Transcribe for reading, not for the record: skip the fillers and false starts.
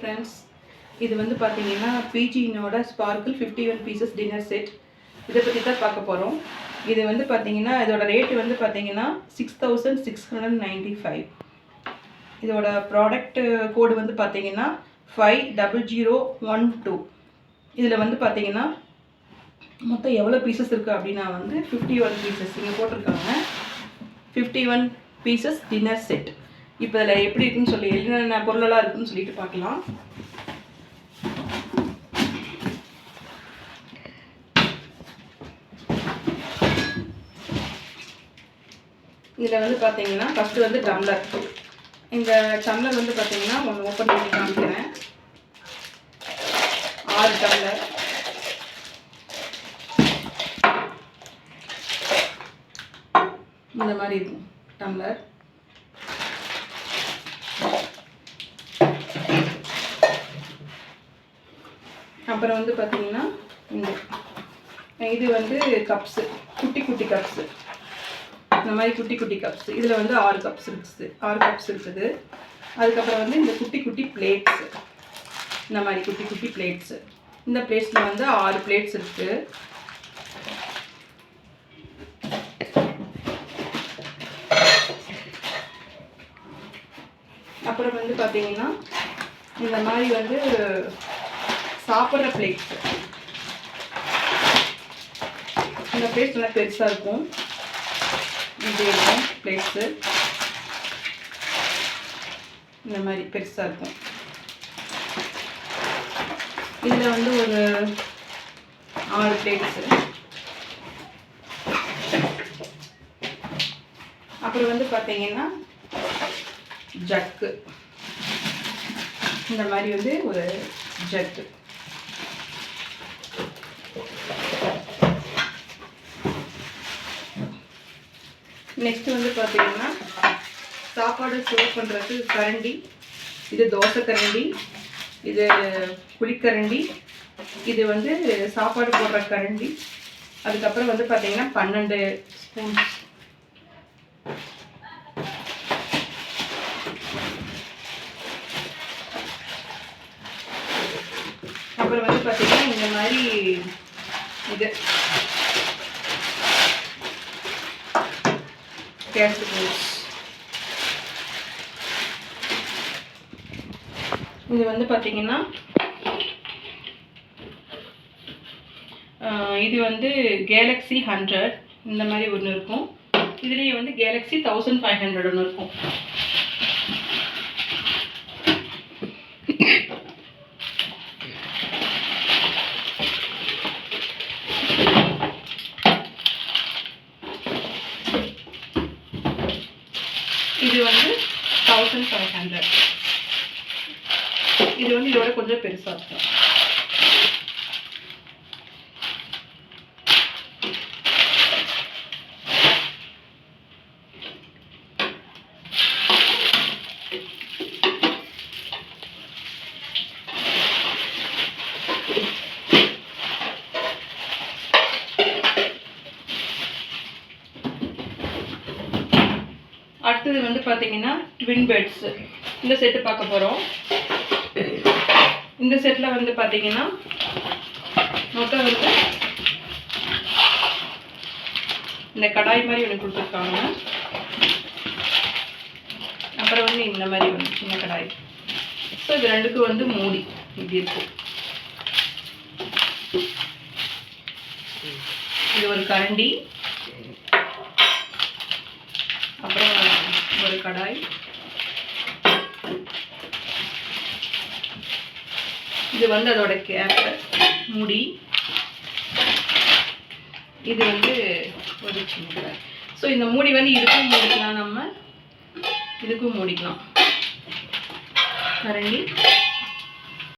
friends, இது வந்து பாத்தீங்கன்னா PG-னோட ஸ்பார்க்கிள் 51 pieces dinner set. இத பத்தி தான் பார்க்க போறோம். இது வந்து பாத்தீங்கன்னா இதோட ரேட் வந்து பாத்தீங்கன்னா 6695. இதோட ப்ராடக்ட் கோட் வந்து பாத்தீங்கன்னா 50012. இதுல வந்து பாத்தீங்கன்னா மொத்தம் எவ்வளவு பீசஸ் இருக்கு அப்படினா வந்து 51 பீசஸ் இங்க போட்டுருக்காங்க. 51 pieces dinner set. இப்போ இதல எப்படி இருக்குன்னு சொல்லி என்னென்ன பொருளெல்லாம் இருக்குன்னு சொல்லிட்டு பார்க்கலாம். இதுல வந்து பாத்தீங்கன்னா ஃபர்ஸ்ட் வந்து டம்ளர். இந்த டம்ளர் வந்து பாத்தீங்கன்னா ஒன்னு ஓபன் பண்ணி காமிக்கிறேன். 6 டம்ளர். இந்த மாதிரி இருக்கும் டம்ளர். அப்புறம் வந்து பாத்தீங்கன்னா இது வந்து கப்ஸ், குட்டி குட்டி கப்ஸ். இந்த மாதிரி குட்டி குட்டி கப்ஸ். இதுல வந்து 6 கப்ஸ் இருக்குது. 6 கப்ஸ் இருக்குது. அதுக்கு அப்புறம் வந்து இந்த குட்டி குட்டி பிளேட்ஸ். இந்த மாதிரி குட்டி குட்டி பிளேட்ஸ். இந்த பிளேட்ஸ்ல வந்து 6 பிளேட்ஸ் இருக்கு. அப்புறம் வந்து பாத்தீங்கன்னா இந்த மாதிரி வந்து சாப்பிடுற பிளேட்ஸ். இந்த பிளேட்ஸ் நல்லா பெருசா இருக்கும். இது இருக்கும் பிளேட்ஸ். இந்த மாதிரி பெருசா இருக்கும். இதுல வந்து ஒரு 6 பிளேட்ஸ். அப்புறம் வந்து பாத்தீங்கன்னா ஜக்கு. இந்த மாதிரி வந்து ஒரு ஜக்கு. நெக்ஸ்ட் வந்து பாத்தீங்கன்னா சாப்பாடு சர்வ் பண்றதுக்கு கரண்டி. இது தோசை கரண்டி. இது குழிக்கரண்டி. இது வந்து சாப்பாடு போடுற கரண்டி. அதுக்கு அப்புறம் வந்து பாத்தீங்கன்னா 12 ஸ்பூன்ஸ். அப்புறம் வந்து பாத்தீங்கன்னா இந்த மாதிரி இது கேஸ்கோஸ். இது வந்து பாத்தீங்கன்னா இது வந்து கேலக்ஸி 100 இந்த மாதிரி ஒன்று இருக்கும். இதுலயே வந்து கேலக்ஸி 1500 ஒன்று இருக்கும். இது வந்து 1500. இது வந்து இதோட கொஞ்சம் பெருசா இருக்கும். அடுத்தது வந்து பாத்தீங்கன்னா ட்வின் பெட்ஸ். இந்த செட் பார்க்க போறோம். இந்த செட்ல வந்து பாத்தீங்கன்னா மொத்தம் வந்து இந்த கடாய் மாதிரி ஒன்று கொடுத்துருக்காங்க. அப்புறம் வந்து இந்த மாதிரி ஒரு சின்ன கடாய். ஸோ இது ரெண்டுக்கும் வந்து மூடி இப்படி இருக்கும். இது ஒரு கரண்டி. அப்புறம் ஒரு கடாய். இது வந்து அதோட கேப் மூடி. இது வந்து ஒரு சின்ன கடாய். ஸோ இந்த மூடி வந்து இதுக்கும் மூடிக்கலாம், நம்ம இதுக்கும் மூடிக்கலாம். கரண்டி